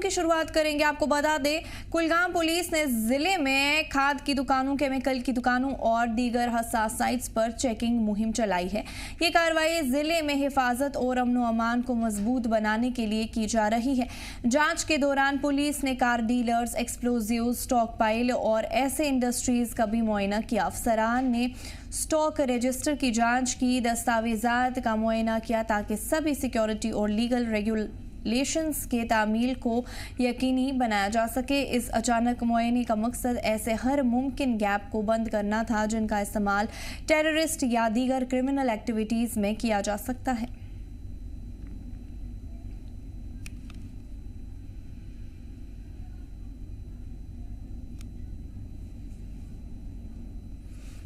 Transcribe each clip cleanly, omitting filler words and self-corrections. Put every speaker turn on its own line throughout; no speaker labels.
की शुरुआत करेंगे। आपको बता दें, कुलगाम पुलिस ने जिले में खाद की दुकानों, केमिकल की दुकानों और दीगर हसास साइट्स पर चेकिंग मुहिम चलाई है। ये कार्रवाई जिले में हिफाजत और अमनो अमान को मजबूत बनाने के लिए की जा रही है। जांच के दौरान पुलिस ने car dealers, explosive, stock pile और ऐसे इंडस्ट्रीज का भी मुआयना किया। अफसरान ने स्टॉक रजिस्टर की जांच की, दस्तावेजात का मुआयना किया ताकि सभी सिक्योरिटी और लीगल रेगुलेशंस के तामील को यकीनी बनाया जा सके। इस अचानक मुआयने का मकसद ऐसे हर मुमकिन गैप को बंद करना था जिनका इस्तेमाल टेररिस्ट या दीगर क्रिमिनल एक्टिविटीज में किया जा सकता है।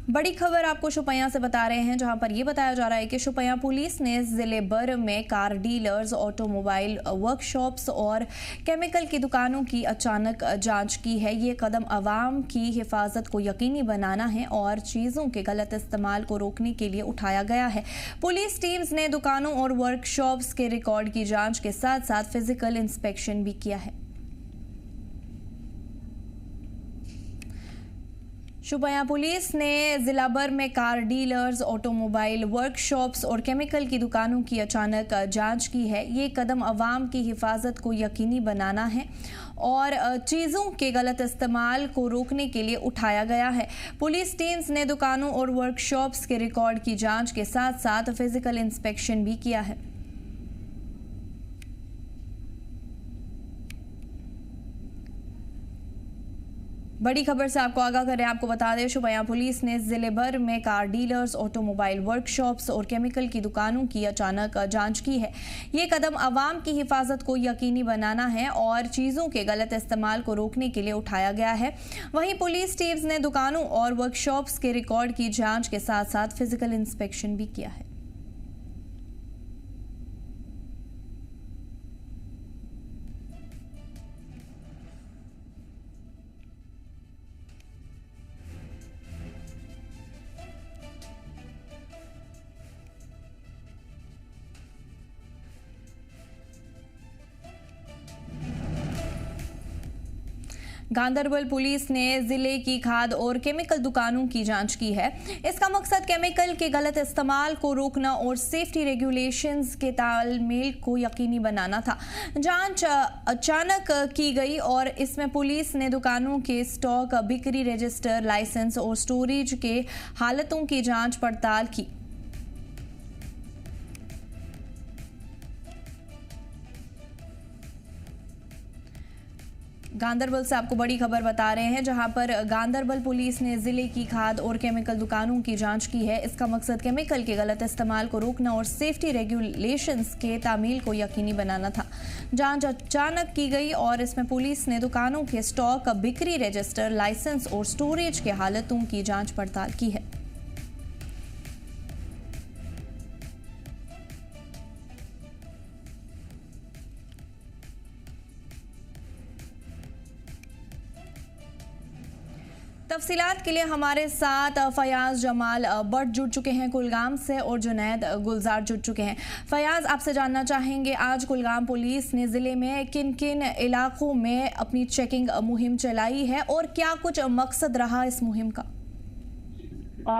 बड़ी खबर आपको शोपियां से बता रहे हैं, जहां पर यह बताया जा रहा है कि शोपियां पुलिस ने जिले भर में कार डीलर्स, ऑटोमोबाइल वर्कशॉप्स और केमिकल की दुकानों की अचानक जांच की है। ये कदम अवाम की हिफाजत को यकीनी बनाना है और चीज़ों के गलत इस्तेमाल को रोकने के लिए उठाया गया है। पुलिस टीम्स ने दुकानों और वर्कशॉप्स के रिकॉर्ड की जाँच के साथ साथ फिजिकल इंस्पेक्शन भी किया है। शोपियां पुलिस ने जिला भर में कार डीलर्स, ऑटोमोबाइल वर्कशॉप्स और केमिकल की दुकानों की अचानक जांच की है। ये कदम अवाम की हिफाजत को यकीनी बनाना है और चीज़ों के गलत इस्तेमाल को रोकने के लिए उठाया गया है। पुलिस टीम्स ने दुकानों और वर्कशॉप्स के रिकॉर्ड की जांच के साथ साथ फिजिकल इंस्पेक्शन भी किया है। बड़ी खबर से आपको आगाह करें, आपको बता दें, शोपियां पुलिस ने जिले भर में कार डीलर्स, ऑटोमोबाइल वर्कशॉप्स और केमिकल की दुकानों की अचानक जांच की है। ये कदम अवाम की हिफाजत को यकीनी बनाना है और चीज़ों के गलत इस्तेमाल को रोकने के लिए उठाया गया है। वहीं पुलिस टीम्स ने दुकानों और वर्कशॉप्स के रिकॉर्ड की जाँच के साथ साथ फिजिकल इंस्पेक्शन भी किया है। गांदरबल पुलिस ने जिले की खाद और केमिकल दुकानों की जांच की है। इसका मकसद केमिकल के गलत इस्तेमाल को रोकना और सेफ्टी रेगुलेशंस के तालमेल को यकीनी बनाना था। जांच अचानक की गई और इसमें पुलिस ने दुकानों के स्टॉक, बिक्री रजिस्टर, लाइसेंस और स्टोरेज के हालतों की जांच पड़ताल की। गांदरबल से आपको बड़ी खबर बता रहे हैं, जहां पर गांदरबल पुलिस ने जिले की खाद और केमिकल दुकानों की जांच की है। इसका मकसद केमिकल के गलत इस्तेमाल को रोकना और सेफ्टी रेगुलेशंस के तामील को यकीनी बनाना था। जांच अचानक की गई और इसमें पुलिस ने दुकानों के स्टॉक, बिक्री रजिस्टर, लाइसेंस और स्टोरेज के हालतों की जाँच पड़ताल की है। तफसीलात के लिए हमारे साथ फयाज जमाल बट जुड़ चुके हैं कुलगाम से और जुनैद गुलजार जुड़ चुके हैं। फयाज, आपसे जानना चाहेंगे, आज कुलगाम पुलिस ने ज़िले में किन किन इलाकों में अपनी चेकिंग मुहिम चलाई है और क्या कुछ मकसद रहा इस मुहिम का?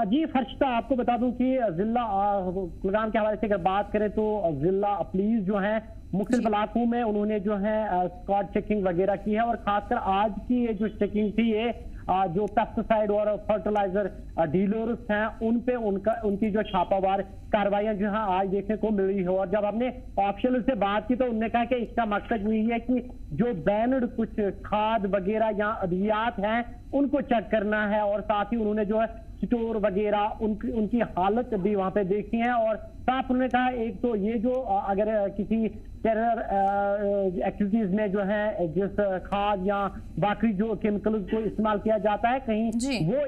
जी फर्शता, आपको बता दूं कि जिला कुलगाम के हवाले से अगर बात करें तो जिला पुलिस जो है मुख्तलिफ इलाकों में उन्होंने जो है स्क्वाड चेकिंग वगैरह की है और खासकर आज की ये जो चेकिंग थी ये जो पेस्टिसाइड और फर्टिलाइजर डीलर्स हैं उन पे उनकी जो छापावार कार्रवाइयां जो है आज देखने को मिल रही है। और जब हमने ऑफिशियल से बात की तो उन्होंने कहा कि इसका मकसद यही है कि जो बैनड कुछ खाद वगैरह या अद्वियात हैं उनको चेक करना है और साथ ही उन्होंने जो है स्टोर वगैरह उनकी हालत भी वहां पे देखी है। और साथ उन्होंने कहा एक तो ये जो अगर किसी टेरर एक्टिविटीज में जो है जिस खाद या बाकी जो केमिकल को इस्तेमाल किया जाता है कहीं वो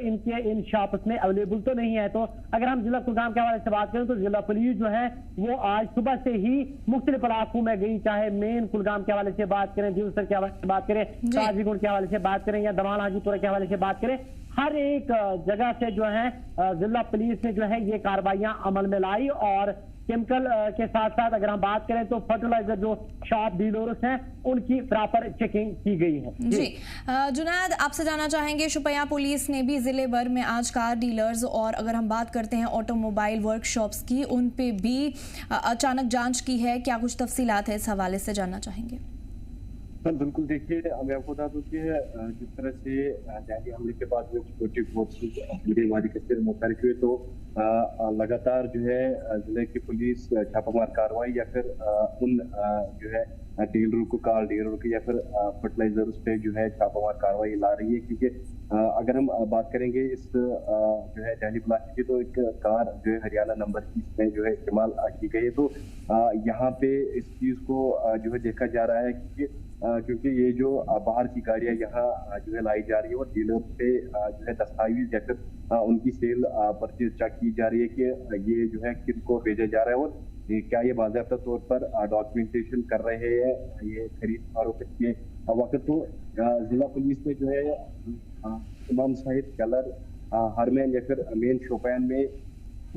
इन शॉप्स में अवेलेबल तो नहीं है। तो अगर हम जिला कुलगाम के हवाले से बात करें तो जिला पुलिस जो है वो आज सुबह से ही मुख्तलिफ इलाकों में गई, चाहे मेन कुलगाम के हवाले से बात करें, दिवसर के हवाले से बात करें, काजीगुंड के हवाले से बात करें या दमान हाजीपुरा के हवाले से बात करें, हर एक जगह से जो है जिला पुलिस ने जो है ये कार्रवाइयां अमल में लाई और केमिकल के साथ साथ अगर हम बात करें तो फर्टिलाइजर जो शॉप डीलर्स हैं उनकी प्रॉपर चेकिंग की गई है।
जी जुनैद, आपसे जानना चाहेंगे, शुपिया पुलिस ने भी जिले भर में आज कार डीलर्स और अगर हम बात करते हैं ऑटोमोबाइल वर्कशॉप्स की, उन पे भी अचानक जांच की है, क्या कुछ तफसीलात है इस हवाले से जानना चाहेंगे?
सर बिल्कुल, देखिए मैं आपको बता दूं कि जिस तरह से दिल्ली हमले के बाद में सिक्योरिटी फोर्सेस गोलीबारी के मुतहरिक हुए तो लगातार जो है जिले की पुलिस छापामार कार्रवाई या फिर उन जो है डीलरों को, कार डीलरों की या फिर फर्टिलाइजर्स पे जो है छापामार कार्रवाई ला रही है। क्योंकि अगर हम बात करेंगे इस जो है दिल्ली ब्लास्ट की, तो एक कार जो है हरियाणा नंबर की इसमें जो है इस्तेमाल की गई है। तो यहाँ पे इस चीज को जो है देखा जा रहा है क्योंकि ये जो बाहर की गाड़ियां यहाँ जो है लाई जा रही है और डीलर पे जो है दस्तावेज या फिर उनकी सेल परचेज चेक की जा रही है कि ये जो है किनको भेजा जा रहा है और क्या ये बाकायदा तौर पर डॉक्यूमेंटेशन कर रहे हैं ये खरीद फरोख्त के वक्त। तो जिला पुलिस ने जो है इमाम साहिब, कलर, हरमैन या फिर मेन शोपियान में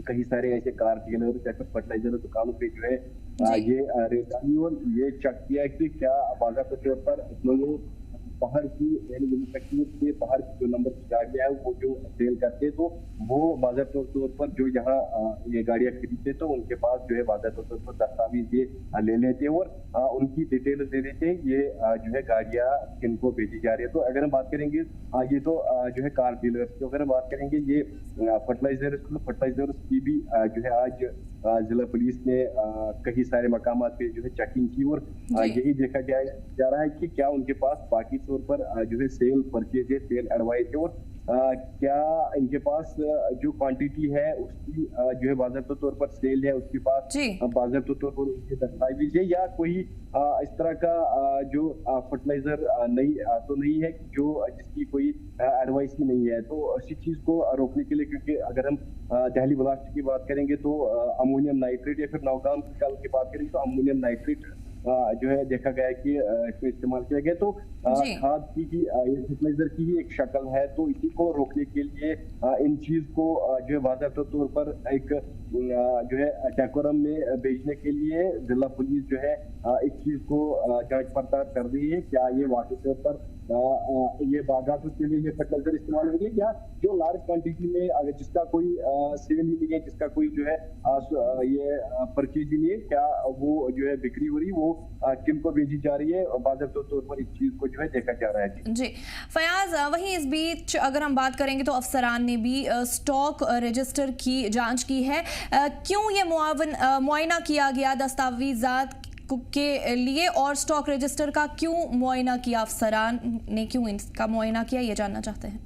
कई सारे ऐसे कार डीलर या फिर फर्टिलाइजर दुकानों पे जो है ये रेड डाली और ये चेक किया कि क्या बाकायदा तौर पर लोगों बाहर की के बाहर की जो नंबर की गाड़ियां है वो जो सेल करते तो वो बाकायदा तौर पर जो यहाँ ये गाड़ियां खरीदते तो उनके पास जो है बाकायदा तौर पर दस्तावेज ये ले लेते और उनकी डिटेल दे देते हैं ये जो है गाड़ियां किनको भेजी जा रही है। तो अगर हम बात करेंगे ये तो जो है कार डीलर्स की, अगर हम बात करेंगे ये फर्टिलाइजर्स की भी जो है आज जिला पुलिस ने कई सारे मकामात पे जो है चेकिंग की और यही देखा जा रहा है कि क्या उनके पास बाकी तौर पर जो है सेल परचेज है, सेल एडवाइस है और क्या इनके पास जो क्वांटिटी है उसकी जो है बाकायदा तौर पर सेल है, उसके पास बाकायदा तौर पर उनके दस्तावेज है या कोई इस तरह का जो फर्टिलाइजर नहीं है जो जिसकी कोई एडवाइस ही नहीं है। तो इसी चीज को रोकने के लिए, क्योंकि अगर हम दिल्ली ब्लास्ट की बात करेंगे तो अमोनियम नाइट्रेट या फिर नौगाम की बात करेंगे तो अमोनियम नाइट्रेट जो है देखा गया है कि इसमें इस्तेमाल किया गया। तो खाद की ही फर्टिलाइजर की ही एक शक्ल है। तो इसी को रोकने के लिए इन चीज को जो है बाकायदा तौर पर एक जो है डेकोरम में बेचने के लिए जिला पुलिस जो है इस चीज को जांच पड़ताल कर रही है, क्या ये वाकई तौर पर ये बागात के लिए ये फर्टिलाइजर इस्तेमाल होंगे या जो लार्ज क्वांटिटी में अगर जिसका कोई सेल ही नहीं है, जिसका कोई जो है ये परचेज ही नहीं है, क्या वो जो है बिक्री हो रही है वो किनको भेजी जा रही है और बाकायदा तौर पर इस चीज को जो है देखा जा रहा है।
जी फयाज, वहीं इस बीच अगर हम बात करेंगे तो अफसरान ने भी स्टॉक रजिस्टर की जांच की है। क्यों ये मुआयना किया गया दस्तावेजात के लिए और स्टॉक रजिस्टर का क्यों मुआयना किया, अफसरान ने क्यों इनका मुआयना किया, ये जानना चाहते हैं।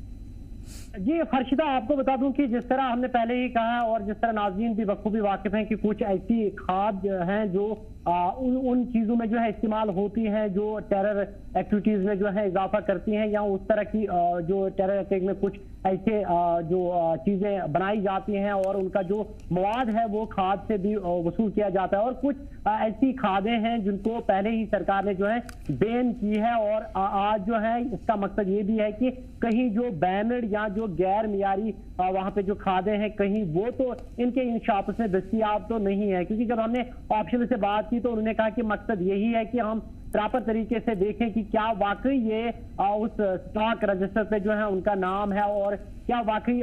जी फर्शिदा, आपको बता दूं कि जिस तरह हमने पहले ही कहा और जिस तरह नाज़रीन भी बखूबी वाकिफ हैं कि कुछ ऐसी खाद हैं जो उन चीज़ों में जो है इस्तेमाल होती हैं जो टेरर एक्टिविटीज़ में जो है इजाफा करती हैं या उस तरह की जो टेरर अटैक में कुछ ऐसे जो चीज़ें बनाई जाती हैं और उनका जो मवाद है वो खाद से भी वसूल किया जाता है और कुछ ऐसी खादें हैं जिनको पहले ही सरकार ने जो है बैन की है और आज जो है इसका मकसद ये भी है कि कहीं जो बैनड या जो गैर मियारी वहां पे जो खादें हैं कहीं वो तो इनके इन शॉप्स में दस्तियाब तो नहीं है। क्योंकि जब हमने ऑप्शन से बात की तो उन्होंने कहा कि मकसद यही है कि हम प्रॉपर तरीके से देखें कि क्या वाकई ये उस स्टॉक रजिस्टर पे जो है उनका नाम है और क्या वाकई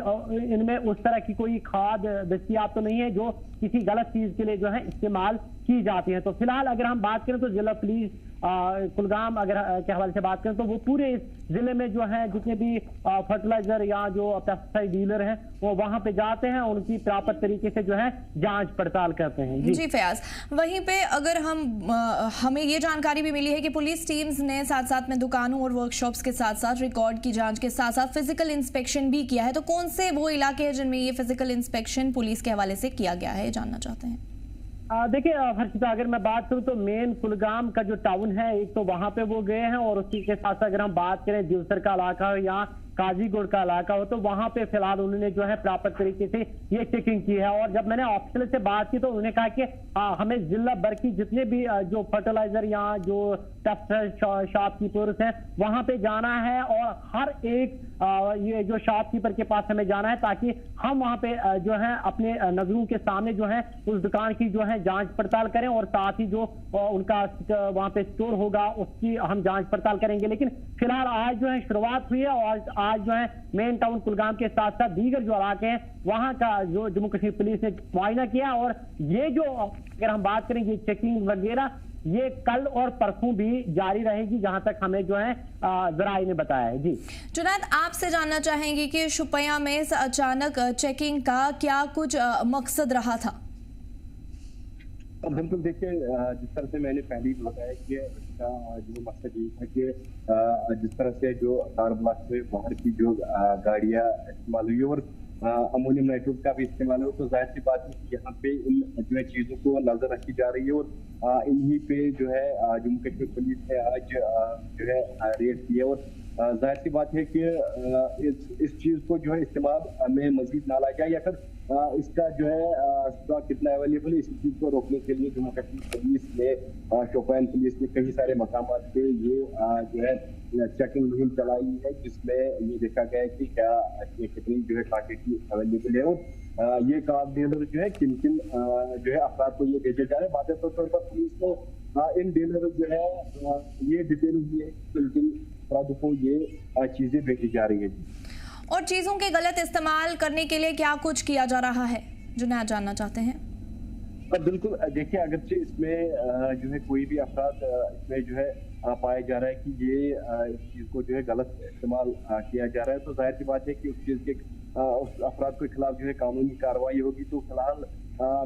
इनमें उस तरह की कोई खाद दस्तियाब तो नहीं है जो किसी गलत चीज के लिए जो है इस्तेमाल की जाती है। तो फिलहाल अगर हम बात करें तो जिला पुलिस कुलगाम अगर के हवाले से बात करें तो वो पूरे इस जिले में जो है जितने भी फर्टिलाइजर या जो पेस्टिसाइड डीलर हैं वो वहां पे जाते हैं, उनकी प्रॉपर तरीके से जो है जांच पड़ताल करते हैं।
जी फयाज, वहीं पे अगर हमें ये जानकारी भी मिली है कि पुलिस टीम्स ने साथ साथ में दुकानों और वर्कशॉप्स के साथ साथ रिकॉर्ड की जांच के साथ साथ फिजिकल इंस्पेक्शन भी किया है। तो कौन से वो इलाके हैं जिनमें ये फिजिकल इंस्पेक्शन पुलिस के हवाले से किया गया है, जानना चाहते हैं।
देखिए हर्षिता, अगर मैं बात करूं तो मेन कुलगाम का जो टाउन है एक तो वहां पे वो गए हैं और उसी के साथ अगर हम बात करें दिवसर का इलाका या काजीगुड़ का इलाका हो, तो वहां पे फिलहाल उन्होंने जो है प्रॉपर तरीके से ये चेकिंग की है। और जब मैंने ऑफिसर से बात की तो उन्होंने कहा कि हमें जिला भर की जितने भी जो फर्टिलाइजर या जो शॉपकीपर्स हैं वहां पे जाना है और हर एक ये जो शॉपकीपर के पास हमें जाना है, ताकि हम वहां पे जो है अपने नजरों के सामने जो है उस दुकान की जो है जांच पड़ताल करें, और साथ ही जो उनका वहां पे स्टोर होगा उसकी हम जांच पड़ताल करेंगे। लेकिन फिलहाल आज जो है शुरुआत हुई है और आज जो है मेन टाउन कुलगाम के साथ साथ दीगर जो इलाके हैं वहां का जो जम्मू कश्मीर पुलिस ने मुआयना किया, और ये जो अगर हम बात करें ये चेकिंग वगैरह ये कल और परसों भी जारी रहेगी, जहां तक हमें जो है जराई ने बताया है। जी
जुनैद, आपसे जानना चाहेंगे कि शुपिया में इस अचानक चेकिंग का क्या कुछ मकसद रहा था?
बिल्कुल, देखिए जिस तरह से मैंने पहले ही बताया कि इसका जो मकसद ये था कि जिस तरह से जो कार ब्लॉक में बाहर की जो गाड़ियां इस्तेमाल हुई और अमोनियम नाइट्रेट का भी इस्तेमाल हो, तो जाहिर सी बात है कि यहाँ पे इन जो है चीजों को नजर रखी जा रही है और इन्हीं पे जो है जम्मू कश्मीर पुलिस ने आज जो है रेड की है। और जाहिर सी बात है कि इस चीज को जो है इस्तेमाल में मजीद ना लाया जाए या फिर इसका जो है स्टॉक कितना अवेलेबल है, इस चीज को रोकने के लिए जम्मू कश्मीर पुलिस ने शोपियान पुलिस ने कई सारे मकामात पे ये जो है चेकिंग मुहिम चलाई है, जिसमें ये देखा गया है कि क्या कितनी जो है क्वांटिटी अवेलेबल है और ये कार डीलर जो है किन किन जो है अफराद को ये भेजे जा रहे हैं। बातें तौर पर पुलिस ने इन डीलर जो है ये डिटेल हुई है किन किन अफराद को ये चीजें भेजी जा रही है।
और चीजों के गलत इस्तेमाल करने के लिए क्या कुछ किया जा रहा है, जुनैद जानना चाहते हैं?
बिल्कुल, देखिए अगरचे इसमें जो है कोई भी अफराद इसमें जो है पाया जा रहा है कि ये इस चीज को जो है गलत इस्तेमाल किया जा रहा है, तो जाहिर सी बात है कि उस चीज के उस अफराद के खिलाफ जो है कानूनी कार्रवाई होगी। तो फिलहाल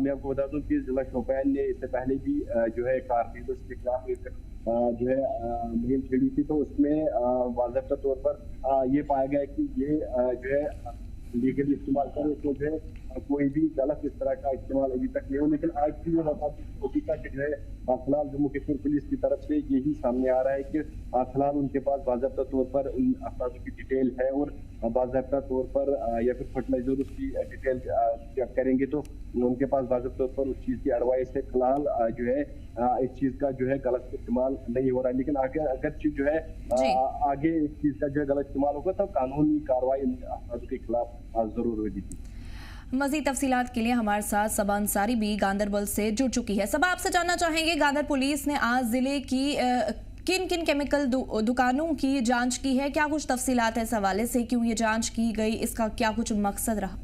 मैं आपको बता दूं कि जिला शोपियान ने इससे पहले भी जो है कार डीलर्स के खिलाफ एक जो है मुहिम छेड़ी थी, तो उसमें वाज़ेह तौर पर ये पाया गया कि ये जो है लीगली इस्तेमाल करे, तो जो है कोई भी गलत इस तरह का इस्तेमाल अभी तक नहीं हो। लेकिन आज की जो अभी तक जो है फिलहाल जम्मू कश्मीर पुलिस की तरफ से यही सामने आ रहा है कि फिलहाल उनके पास बाज़ाब्ता तौर पर उन अफराद की डिटेल है और बाज़ाब्ता तौर पर या फिर फर्टिलाइजर उसकी डिटेल चेक करेंगे तो उनके पास बाज़ाब्ता तौर पर उस चीज़ की एडवाइस है। फिलहाल जो है इस चीज़ का जो है गलत इस्तेमाल नहीं हो रहा है, लेकिन अगर चीज जो है आगे इस चीज़ का जो है गलत इस्तेमाल होगा तब कानूनी कार्रवाई इन अफराद के खिलाफ जरूर होगी।
मजीद तफसीलात के लिए हमारे साथ सबा अंसारी भी गांदरबल से जुड़ चुकी है। सबा, आपसे जानना चाहेंगे, गांदर पुलिस ने आज जिले की किन किन केमिकल दुकानों की जांच की है, क्या कुछ तफसीलात है इस हवाले से, क्यों ये जांच की गई, इसका क्या कुछ मकसद रहा?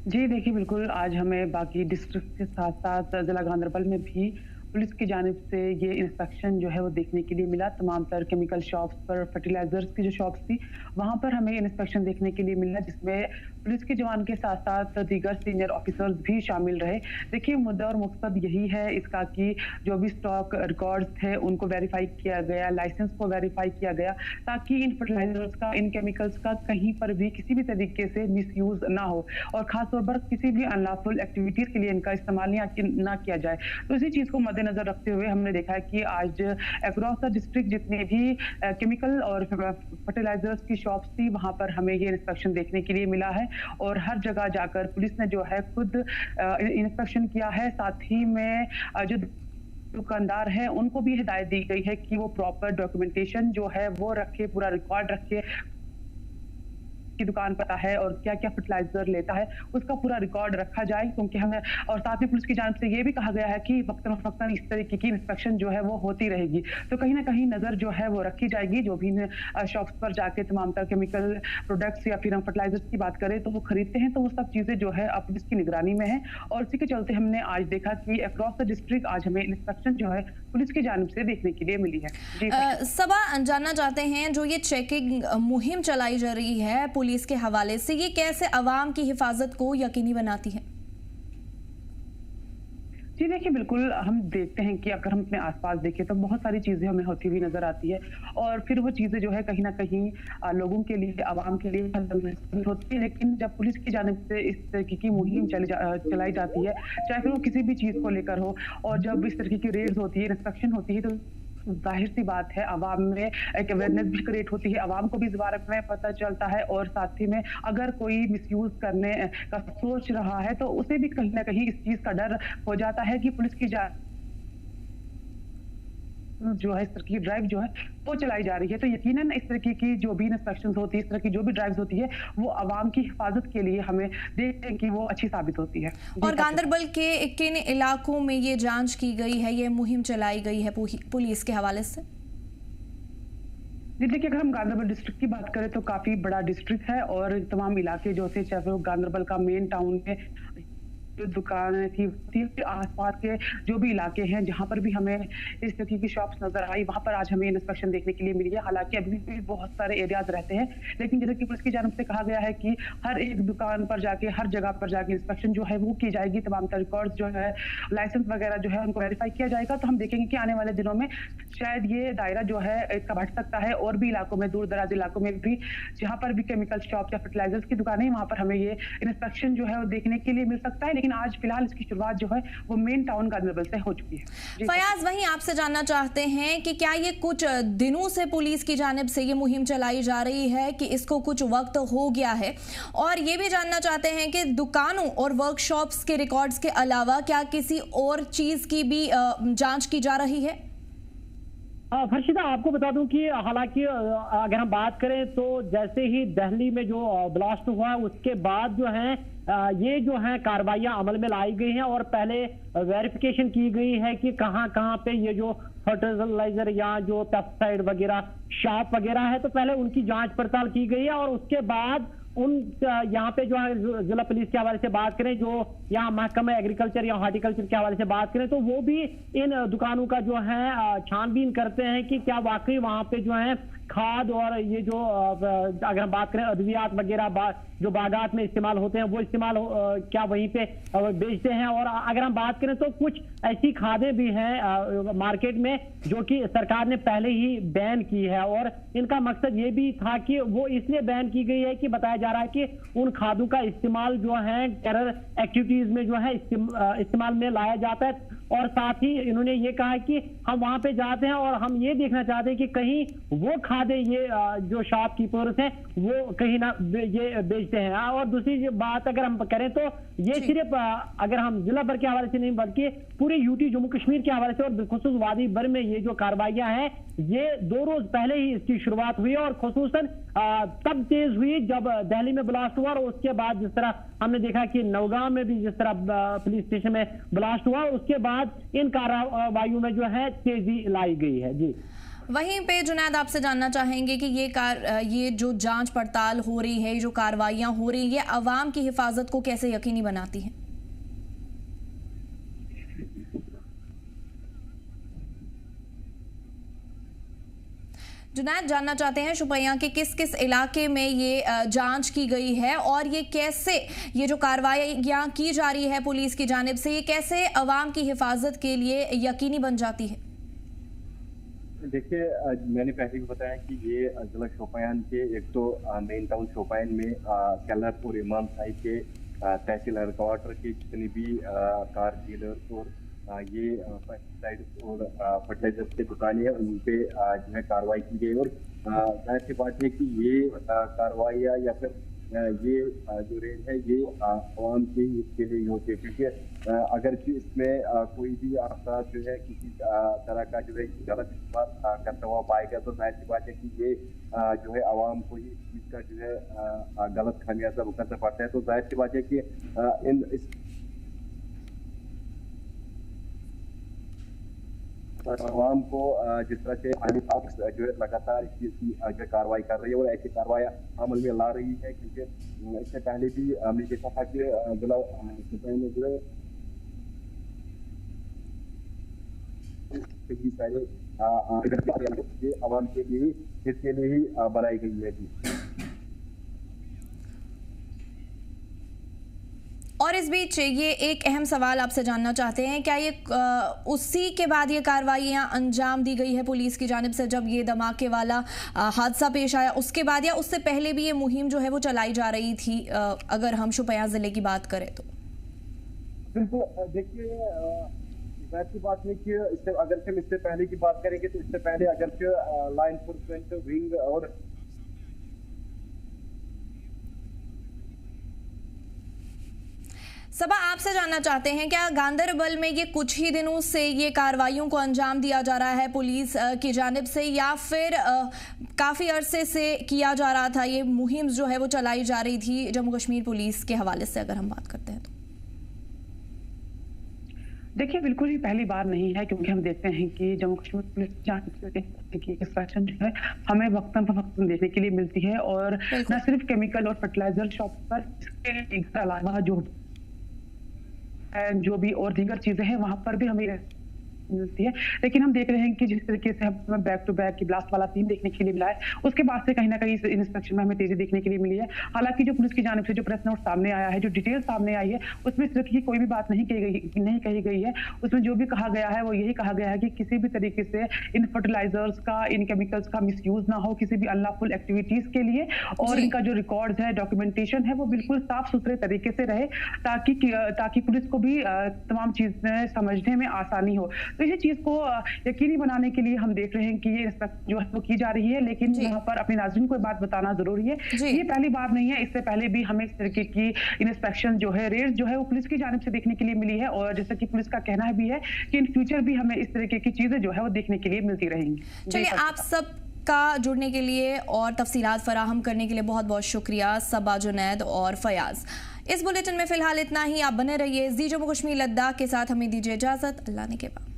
जी देखिए, बिल्कुल आज हमें बाकी डिस्ट्रिक्ट के साथ साथ जिला गांदरबल में भी पुलिस की जानिब से ये इंस्पेक्शन जो है वो देखने के लिए मिला। तमाम तर केमिकल शॉप्स पर, फर्टिलाइजर्स की जो शॉप्स थी वहां पर हमें इंस्पेक्शन देखने के लिए मिला, जिसमें पुलिस के जवान के साथ साथ दीगर सीनियर ऑफिसर्स भी शामिल रहे। देखिए, मुद्दा और मकसद यही है इसका कि जो भी स्टॉक रिकॉर्ड्स थे उनको वेरीफाई किया गया, लाइसेंस को वेरीफाई किया गया, ताकि इन फर्टिलाइजर्स का, इन केमिकल्स का कहीं पर भी किसी भी तरीके से मिसयूज ना हो और खासतौर पर किसी भी अनलॉफुल एक्टिविटीज के लिए इनका इस्तेमाल ना किया जाए। तो इसी चीज को मद्देनजर रखते हुए हमने देखा है कि आज अक्रॉस द डिस्ट्रिक्ट जितने भी केमिकल और फर्टिलाइजर्स की शॉप्स थी वहां पर हमें ये इंस्पेक्शन देखने के लिए मिला है और हर जगह जाकर पुलिस ने जो है खुद इंस्पेक्शन किया है। साथ ही में जो दुकानदार है उनको भी हिदायत दी गई है कि वो प्रॉपर डॉक्यूमेंटेशन जो है वो रखे, पूरा रिकॉर्ड रखे की दुकान पता है और क्या क्या फर्टिलाइजर लेता है उसका पूरा रिकॉर्ड रखा जाए, क्योंकि हमें और साथ में पुलिस की जानिब से ये भी कहा गया है कि वक्तन इस तरीके की इंस्पेक्शन जो है वो होती रहेगी। तो कहीं ना कहीं नजर जो है वो रखी जाएगी। जो भी शॉप्स पर जाके तमाम तरह केमिकल प्रोडक्ट्स या फिर हम फर्टिलाइजर्स की बात करें तो वो खरीदते हैं, तो वो सब चीजें जो है अब पुलिस की निगरानी में है और इसी के चलते हमने आज देखा कि अक्रॉस द डिस्ट्रिक्ट आज हमें इंस्पेक्शन जो है पुलिस की जानिब से देखने के लिए मिली है।
सबा, जानना चाहते हैं, जो ये चेकिंग मुहिम चलाई जा रही है पुलिस के हवाले से, ये कैसे अवाम की हिफाजत को यकीनी बनाती है?
जी देखिए, बिल्कुल हम देखते हैं कि अगर हम अपने आसपास देखें तो बहुत सारी चीजें हमें होती हुई नजर आती है और फिर वो चीजें जो है कहीं ना कहीं लोगों के लिए, आवाम के लिए होती है। लेकिन जब पुलिस की जानिब से इस तरीके की मुहिम चलाई जाती है, चाहे फिर वो किसी भी चीज को लेकर हो, और जब इस तरीके की रेड्स होती है, इंस्पेक्शन होती है, तो जाहिर सी बात है आवाम में एक अवेयरनेस भी क्रिएट होती है, आवाम को भी इस बारे में पता चलता है और साथ ही में अगर कोई मिसयूज करने का सोच रहा है तो उसे भी कहीं ना कहीं इस चीज का डर हो जाता है कि पुलिस की जो है इस तरह की ड्राइव जो है वो चलाई जा रही है। तो यकीनन इस तरह की जो भी इंस्पेक्शन होती है, इस तरह की जो भी ड्राइव्स होती है, वो आवाम की हिफाजत के लिए हमें देखते हैं कि वो अच्छी साबित होती है।
और गांधरबल के किन इलाकों में ये जांच की गई है, ये मुहिम चलाई गई है पुलिस के हवाले से?
जी देखिए, अगर हम गांधरबल डिस्ट्रिक्ट की बात करें तो काफी बड़ा डिस्ट्रिक्ट है और तमाम इलाके जो थे, चाहे वो गांधरबल का मेन टाउन है, जो दुकानें थी आसपास के जो भी इलाके हैं जहां पर भी हमें इस तरह की शॉप्स नजर आई, वहां पर आज हमें इंस्पेक्शन देखने के लिए मिली है। हालांकि अभी भी बहुत सारे एरियाज रहते हैं, लेकिन जैसे कि पुलिस की जानब से कहा गया है कि हर एक दुकान पर जाके, हर जगह पर जाके इंस्पेक्शन जो है वो की जाएगी। तमाम रिकॉर्ड्स जो है, लाइसेंस वगैरह जो है उनको वेरीफाई किया जाएगा। तो हम देखेंगे कि आने वाले दिनों में शायद ये दायरा जो है इसका बढ़ सकता है और भी इलाकों में, दूर दराज इलाकों में भी जहां पर भी केमिकल शॉप या फर्टिलाइजर्स की दुकानें, वहां पर हमें ये इंस्पेक्शन जो है वो देखने के लिए मिल सकता है। लेकिन आज फिलहाल इसकी शुरुआत जो है वो मेन टाउन गांधरबल से हो चुकी है।
फयाज, वहीं आपसे जानना चाहते हैं कि क्या ये कुछ दिनों से पुलिस की जानिब से ये मुहिम चलाई जा रही है कि इसको कुछ वक्त हो गया है? और ये भी जानना चाहते हैं कि दुकानों और वर्कशॉप्स के रिकॉर्ड्स के अलावा क्या किसी और चीज की भी जांच की जा रही है?
फर्शिदा, आपको बता दूं कि हालांकि अगर हम बात करें तो जैसे ही दिल्ली में जो ब्लास्ट हुआ उसके बाद जो है ये जो है कार्रवाइयां अमल में लाई गई हैं और पहले वेरिफिकेशन की गई है कि कहां कहां पे ये जो फर्टिलाइजर या जो पेस्टिसाइड वगैरह शॉप वगैरह है, तो पहले उनकी जांच पड़ताल की गई है। और उसके बाद उन यहाँ पे जो है जिला पुलिस के हवाले से बात करें, जो यहाँ महकमा एग्रीकल्चर या हॉर्टिकल्चर के हवाले से बात करें, तो वो भी इन दुकानों का जो है छानबीन करते हैं कि क्या वाकई वहां पे जो है खाद और ये जो अगर हम बात करें अद्वियात वगैरह जो बागात में इस्तेमाल होते हैं वो इस्तेमाल क्या वहीं पे बेचते हैं। और अगर हम बात करें तो कुछ ऐसी खादें भी हैं मार्केट में जो कि सरकार ने पहले ही बैन की है और इनका मकसद ये भी था कि वो इसलिए बैन की गई है कि बताया जा रहा है कि उन खादों का इस्तेमाल जो है टेरर एक्टिविटीज में जो है इस्तेमाल में लाया जाता है। और साथ ही इन्होंने ये कहा है कि हम वहां पे जाते हैं और हम ये देखना चाहते हैं कि कहीं वो खादें ये जो शॉपकीपर्स हैं वो कहीं ना ये बेचते हैं। और दूसरी बात अगर हम करें तो ये सिर्फ अगर हम जिला भर के हवाले से नहीं बल्कि पूरे यूटी जम्मू कश्मीर के हवाले से और बिलखुसूस वादी भर में ये जो कार्रवाइयां हैं ये 2 रोज पहले ही इसकी शुरुआत हुई और खुसूसन तब तेज हुई जब दिल्ली में ब्लास्ट हुआ और उसके बाद जिस तरह हमने देखा कि नौगांव में भी जिस तरह पुलिस स्टेशन में ब्लास्ट हुआ उसके बाद इन कार्रवाइयों में जो है तेजी लाई गई है। जी,
वहीं पे जुनैद, आपसे जानना चाहेंगे कि ये जो जांच पड़ताल हो रही है, जो कार्रवाइयां हो रही है, अवाम की हिफाजत को कैसे यकीनी बनाती है? जुनैद जानना चाहते हैं शुपैया के किस किस इलाके में ये जांच की गई है और ये कैसे, ये जो कार्रवाइयां की जा रही है पुलिस की जानिब से, ये कैसे अवाम की हिफाजत के लिए यकीनी बन जाती है?
देखिए, मैंने पहले भी बताया कि ये जिला शोपियान के एक तो मेन टाउन शोपियान में कैलर और इमाम साहिब के तहसील हेडक्वार्टर के जितनी भी कार डीलर्स और ये पेस्टिसाइड और फर्टिलाइजर्स की दुकानें हैं उन पे जो है कार्रवाई की गई। और जाहिर सी बात है कि ये कार्रवाइयाँ या फिर ये जो रेड है ये आवाम के हित के लिए होती है, क्योंकि अगर इसमें कोई भी आपका जो है किसी तरह का जो है गलत इस्तेमाल करता हुआ पाएगा तो जाहिर सी बात है कि ये जो है आवाम को ही इस चीज़ का जो है गलत खामियाजा भुगतना पड़ता है। तो जाहिर सी बात है कि आवाम को जिस तरह से जो है लगातार इसकी कार्रवाई कर रही है और ऐसी कार्रवाई अमल में ला रही है, क्योंकि इससे पहले भी हमने देखा था कि जिला में जो है सारे आवाम के लिए इसके लिए ही बनाई गई है।
और इस बीच ये एक अहम सवाल आपसे जानना चाहते हैं, क्या ये उसी के बाद ये कार्रवाइयां अंजाम दी गई है पुलिस की जानिब से जब ये धमाके वाला हादसा पेश आया उसके बाद, या उससे पहले भी ये मुहिम जो है वो चलाई जा रही थी अगर हम शुपैया जिले की बात करें तो?
बिल्कुल, देखिए जाहिर सी बात है कि इससे अगर हम इससे पहले की बात करेंगे तो इससे पहले अगर लॉ एनफोर्समेंट विंग और
सबा, आपसे जानना चाहते हैं क्या गांदरबल में ये कुछ ही दिनों से ये कार्रवाइयों को अंजाम दिया जा रहा है पुलिस की जानिब से, या फिर काफ़ी अरसे से किया जा रहा था, ये मुहिम जो है वो चलाई जा रही थी जम्मू कश्मीर पुलिस के हवाले से अगर हम बात करते हैं तो?
देखिए, बिल्कुल ही पहली बार नहीं है, क्योंकि हम देखते हैं कि जम्मू कश्मीर पुलिस की इंस्ट्रक्शन जो है हमें वक्तन पर वक्तन देखने के लिए मिलती है, और न सिर्फ केमिकल और फर्टिलाइजर शॉप पर, इसके अलावा जो भी और दीगर चीजें हैं वहां पर भी हमें मिलती है। लेकिन हम देख रहे हैं कि जिस तरीके से हमें बैक टू बैक की ब्लास्ट वाला सीन देखने के लिए मिला है, उसके बाद से कहीं ना कहीं इस इंस्पेक्शन में हमें तेजी देखने के लिए मिली है। हालांकि जो पुलिस की जानिब से जो प्रेस नोट सामने आया है, जो डिटेल सामने आई है, उसमें इस तरह की कोई भी बात नहीं कही गई है। उसमें जो भी कहा गया है वो यही कहा गया है कि किसी भी तरीके से इन फर्टिलाइजर्स का, इन केमिकल्स का मिसयूज ना हो किसी भी अनलॉफुल एक्टिविटीज के लिए, और इनका जो रिकॉर्ड्स है, डॉक्यूमेंटेशन है, वो बिल्कुल साफ सुथरे तरीके से रहे, ताकि पुलिस को भी तमाम चीजें समझने में आसानी हो। तो इसी चीज को यकीनी बनाने के लिए हम देख रहे हैं कि ये इंस्पेक्शन जो है वो की जा रही है। लेकिन यहाँ पर अपने नाज़रीन को बात बताना जरूरी है, ये पहली बार नहीं है, इससे पहले भी हमें इस तरीके की इंस्पेक्शन जो है, रेड जो है वो पुलिस की जानिब से देखने के लिए मिली है, और जैसा कि पुलिस का कहना भी है कि इन फ्यूचर भी हमें इस तरीके की चीजें जो है वो देखने के लिए मिलती रहेंगी।
चलिए, आप सब का जुड़ने के लिए और तफसीलात फराहम करने के लिए बहुत बहुत शुक्रिया सबा, जुनैद और फयाज। इस बुलेटिन में फिलहाल इतना ही। आप बने रहिए जी जम्मू कश्मीर लद्दाख के साथ। हमें दीजिए इजाजत। अल्लाह ने के बाद।